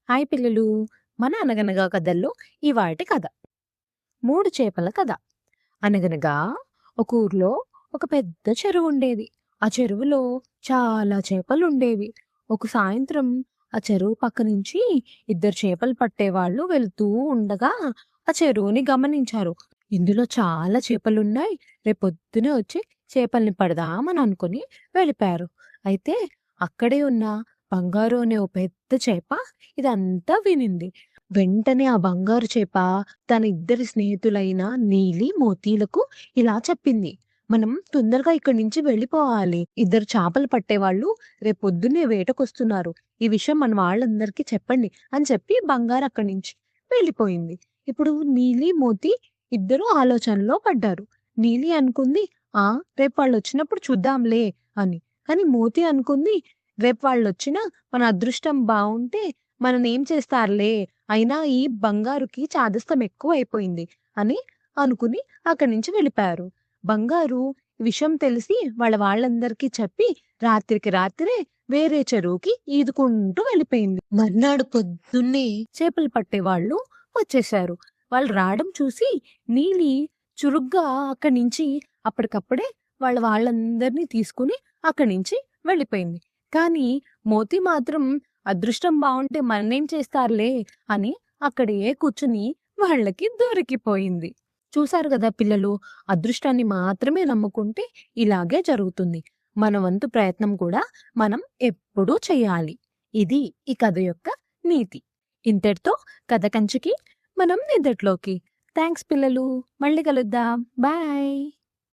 Hi పిల్లలు! మన అనగనగా కథల్లో ఇవాల్టి కథ 3 చేపల కథ. అనగనగా ఒక ఊర్లో ఒక పెద్ద చెరువు ఉండేది. ఆ చెరువులో చాలా చేపలుండేవి. ఒక సాయంత్రం ఆ చెరువు పక్క నుంచి ఇద్దరు చేపలు పట్టేవాళ్ళు వెళ్తూ ఉండగా ఆ చెరువుని గమనించారు. ఇందులో చాలా చేపలున్నాయి. రేపొద్దునే వచ్చి చేపల్ని పడదామని అనుకుని వెళ్ళిపోయారు. అయితే అక్కడే ఉన్న బంగారు అనే ఓ పెద్ద చేప ఇదంతా వినింది. వెంటనే ఆ బంగారు చేప తన ఇద్దరి స్నేహితులైన నీలి, మోతీలకు ఇలా చెప్పింది. మనం తొందరగా ఇక్కడి నుంచి వెళ్ళిపోవాలి. ఇద్దరు చేపలు పట్టేవాళ్ళు రేపొద్దున్నే వేటకొస్తున్నారు. ఈ విషయం మన వాళ్ళందరికీ చెప్పండి అని చెప్పి బంగారు అక్కడి నుంచి వెళ్ళిపోయింది. ఇప్పుడు నీలి, మోతి ఇద్దరు ఆలోచనలో పడ్డారు. నీలి అనుకుంది, ఆ రేపు వాళ్ళొచ్చినప్పుడు చూద్దాంలే అని. కానీ మోతి అనుకుంది, రేపు వాళ్ళొచ్చినా మన అదృష్టం బావుంటే మననేం చేస్తారులే. అయినా ఈ బంగారుకి చాదస్తం ఎక్కువైపోయింది అని అనుకుని అక్కడి నుంచి వెళ్ళిపోయారు. బంగారు ఈ విషయం తెలిసి వాళ్ళందరికీ చెప్పి రాత్రికి రాత్రే వేరే చెరువుకి ఈదుకుంటూ వెళ్ళిపోయింది. మర్నాడు పొద్దున్నే చేపలు పట్టేవాళ్ళు వచ్చేశారు. వాళ్ళు రావడం చూసి నీలి చురుగ్గా అక్కడి నుంచి అప్పటికప్పుడే వాళ్ళందరినీ తీసుకుని అక్కడి నుంచి వెళ్ళిపోయింది. కానీ మోతి మాత్రం అదృష్టం బావుంటే మననేం చేస్తారులే అని అక్కడే కూర్చుని వాళ్ళకి దొరికిపోయింది. చూసారు గదా పిల్లలు! అదృష్టాన్ని మాత్రమే నమ్ముకుంటే ఇలాగే జరుగుతుంది. మన వంతు ప్రయత్నం కూడా మనం ఎప్పుడూ చెయ్యాలి. ఇది ఈ కథ యొక్క నీతి. ఇంతటితో కథ కంచికి మనం నిద్దట్లోకి. థాంక్స్ పిల్లలు. మళ్ళీ కలుద్దాం. బాయ్.